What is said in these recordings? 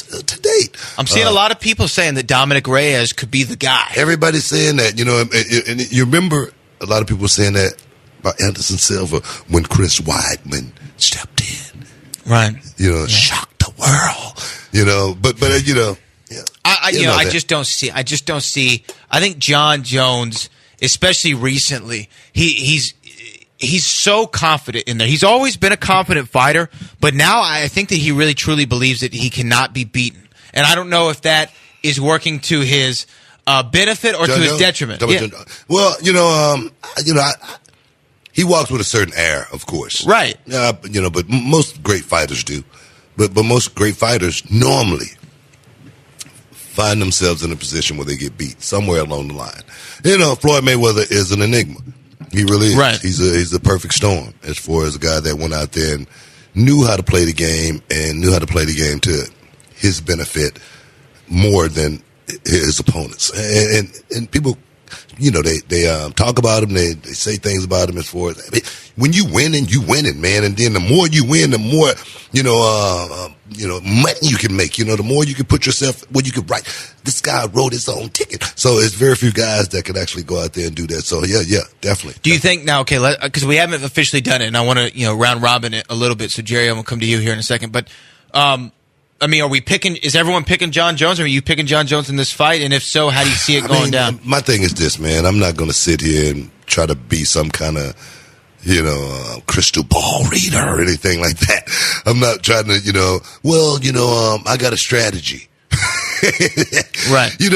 fights to date. I'm seeing a lot of people saying that Dominic Reyes could be the guy. Everybody's saying that, and you remember a lot of people saying that about Anderson Silva when Chris Weidman stepped in. Right. Shocked the world. But yeah. I just don't see. I think John Jones, especially recently, he's so confident in there. He's always been a confident fighter, but now I think that he really truly believes that he cannot be beaten. And I don't know if that is working to his benefit or to his detriment. Well, he walks with a certain air, of course. Right. But most great fighters do. But most great fighters normally find themselves in a position where they get beat somewhere along the line. Floyd Mayweather is an enigma. He really is. Right. He's the perfect storm as far as a guy that went out there and knew how to play the game and knew how to play the game to his benefit more than his opponents. And people, they talk about him. They say things about him as far as, when you winning, man. And then the more you win, the more, money you can make. The more you can put yourself where you can write. This guy wrote his own ticket. So it's very few guys that can actually go out there and do that. So yeah, definitely. Do you think now? Okay, because we haven't officially done it, and I want to round robin it a little bit. So Jerry, I'm gonna come to you here in a second, but. Are we picking? Is everyone picking John Jones? Or are you picking John Jones in this fight? And if so, how do you see it going down? My thing is this, man. I'm not going to sit here and try to be some kind of, crystal ball reader or anything like that. I'm not trying to, I got a strategy. Right. You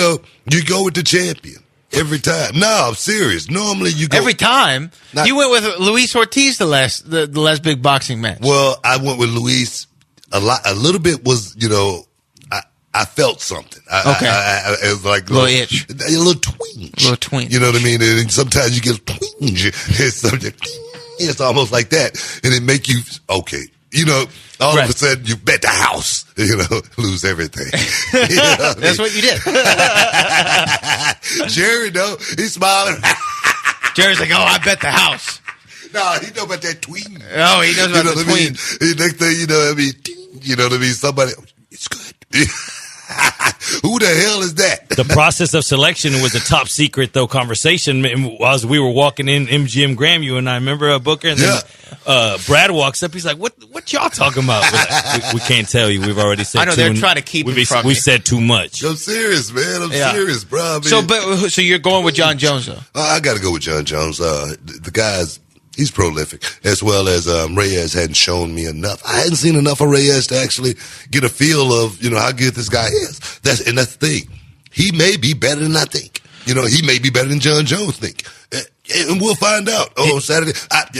go with the champion every time. No, I'm serious. Normally you go every time. You went with Luis Ortiz the last big boxing match. Well, I went with Luis. A little bit was, I felt something. It was like a little itch. A little twinge. You know what I mean? And sometimes you get a twinge. It's almost like that. And it make you, okay. All of a sudden you bet the house, lose everything. That's what you did. Jerry, he's smiling. Jerry's like, I bet the house. No, he know about that tweeting. Oh, he knows about the tweet. Next thing, somebody, it's good. Who the hell is that? The process of selection was a top secret, though, conversation. As we were walking in MGM Graham, you and I remember Booker, and then Brad walks up. He's like, "What y'all talking about?" We can't tell you. We've already said. I know they're trying to keep it from we said too much. I'm serious, man. I'm serious, bro. So you're going with John Jones, though? I got to go with John Jones. The guy's. He's prolific, as well as Reyes hadn't shown me enough. I hadn't seen enough of Reyes to actually get a feel of, how good this guy is. That's the thing. He may be better than I think. He may be better than John Jones think. And we'll find out on Saturday.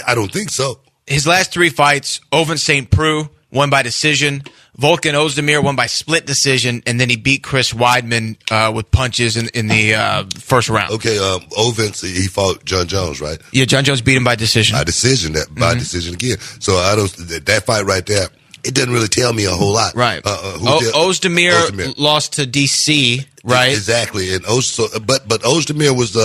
I don't think so. His last 3 fights, Ovince St. Preux won by decision. Volkan Ozdemir won by split decision, and then he beat Chris Weidman with punches in the first round. Okay, Ovince, he fought John Jones, right? Yeah, John Jones beat him by decision. By decision again. So that fight right there, it doesn't really tell me a whole lot. Right. Ozdemir lost to DC, right? Exactly. And but Ozdemir was,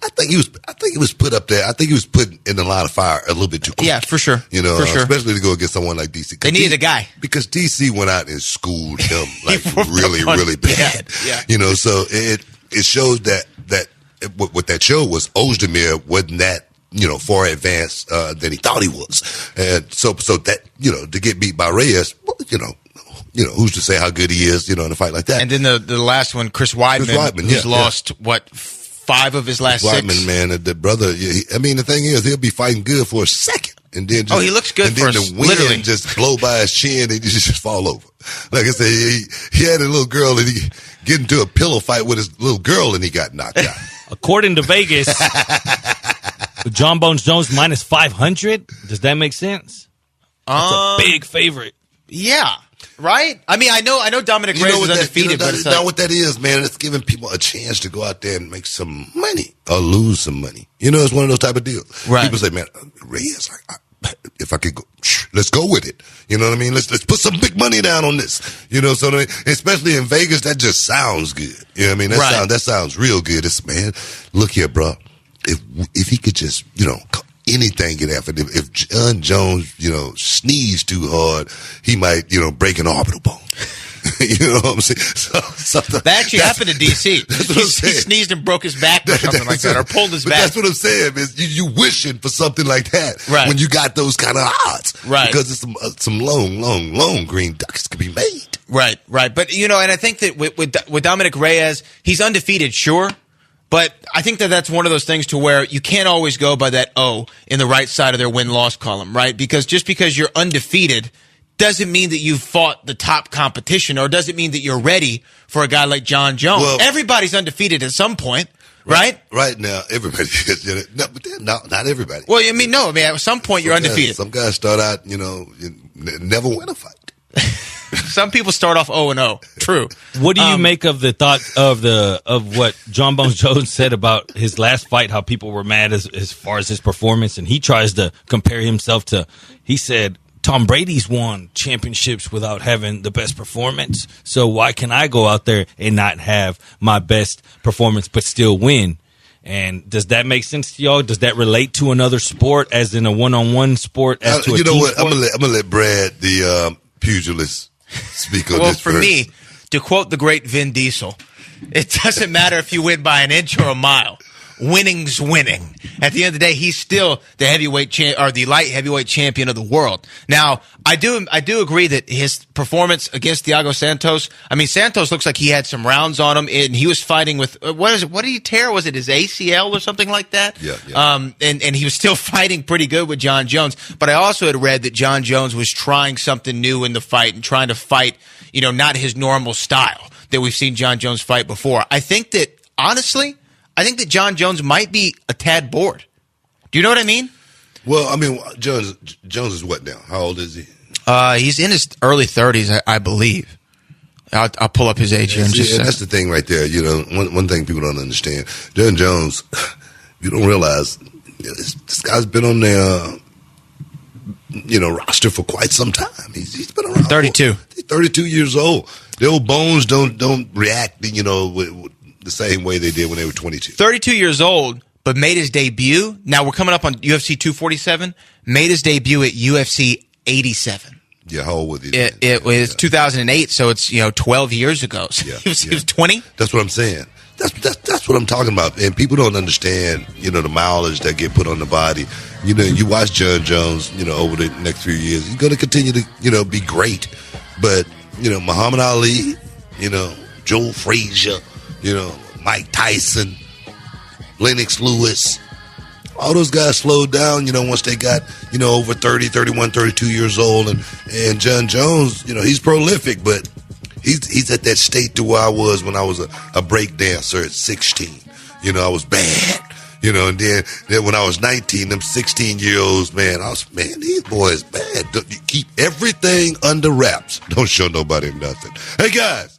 I think he was put up there. I think he was put in the line of fire a little bit too quick. Yeah, for sure. For sure. Especially to go against someone like DC. They needed a guy. Because DC went out and schooled him like really, really bad. Yeah. So it shows that what that showed was Ozdemir wasn't that, far advanced than he thought he was. And so that, to get beat by Reyes, who's to say how good he is, in a fight like that. And then the last one, Chris Weidman who's lost, 5 of his last 6. Weidman, man, the brother. The thing is, he'll be fighting good for a second, and then he looks good. And then the wind just blow by his chin, and he just fall over. Like I said, he had a little girl, and he get into a pillow fight with his little girl, and he got knocked out. According to Vegas, John Bones Jones minus 500. Does that make sense? That's a big favorite. Yeah. Right? I know Dominic Reyes is undefeated, but it's not what that is, man. It's giving people a chance to go out there and make some money or lose some money. It's one of those type of deals. Right. People say, man, Reyes, if I could go, let's go with it. You know what I mean? Let's put some big money down on this. So especially in Vegas, that just sounds good. You know what I mean? That sounds real good. It's, man, look here, bro. If he could just, anything can happen. If John Jones, sneezed too hard, he might, break an orbital bone. You know what I'm saying? That actually happened to DC. He sneezed and broke his back or something like that, or pulled his back. That's what I'm saying, man. You wishing for something like that right. when you got those kind of odds. Right. Because it's some long green ducks could be made. Right. But, and I think that with Dominic Reyes, he's undefeated, sure. But I think that that's one of those things to where you can't always go by that O in the right side of their win-loss column, right? Because just because you're undefeated doesn't mean that you've fought the top competition, or doesn't mean that you're ready for a guy like John Jones. Well, everybody's undefeated at some point, right? Right now, everybody is. Not everybody. Well, at some point you're undefeated. Some guys start out, never win a fight. Some people start off 0-0. True. What do you make of the thought of what John Bones Jones said about his last fight? How people were mad as far as his performance, and he tries to compare himself to. He said Tom Brady's won championships without having the best performance. So why can I go out there and not have my best performance but still win? And does that make sense to y'all? Does that relate to another sport, as in a one-on-one sport? As to a team what? sport? I'm gonna let Brad, the pugilist, speak on this. Well, for me, to quote the great Vin Diesel, it doesn't matter if you win by an inch or a mile. Winning's winning. At the end of the day, he's still the the light heavyweight champion of the world. Now, I do agree that his performance against Thiago Santos. I mean, Santos looks like he had some rounds on him, and he was fighting with what did he tear? Was it his ACL or something like that? Yeah. And he was still fighting pretty good with John Jones. But I also had read that John Jones was trying something new in the fight and trying to fight, not his normal style that we've seen John Jones fight before. I think that John Jones might be a tad bored. Do you know what I mean? Well, I mean, Jones is what now? How old is he? He's in his early 30s, I believe. I'll pull up his age here. That's the thing right there. One thing people don't understand. John Jones, you don't realize, this guy's been on their, roster for quite some time. He's been around. 32. He's 32 years old. The old bones don't react, with the same way they did when they were 22. 32 years old, but made his debut. Now we're coming up on UFC 247. Made his debut at UFC 87. Yeah, how old was he? It was 2008, so it's 12 years ago. So yeah, he was 20. That's what I'm saying. That's what I'm talking about. And people don't understand, the mileage that get put on the body. You watch John Jones, over the next few years, he's going to continue to, be great. But Muhammad Ali, Joe Frazier, Mike Tyson, Lennox Lewis, all those guys slowed down, once they got, over 30, 31, 32 years old. And John Jones, he's prolific, but he's at that state to where I was when I was a break dancer at 16. I was bad, and then when I was 19, them 16-year-olds, these boys bad. You keep everything under wraps. Don't show nobody nothing. Hey, guys.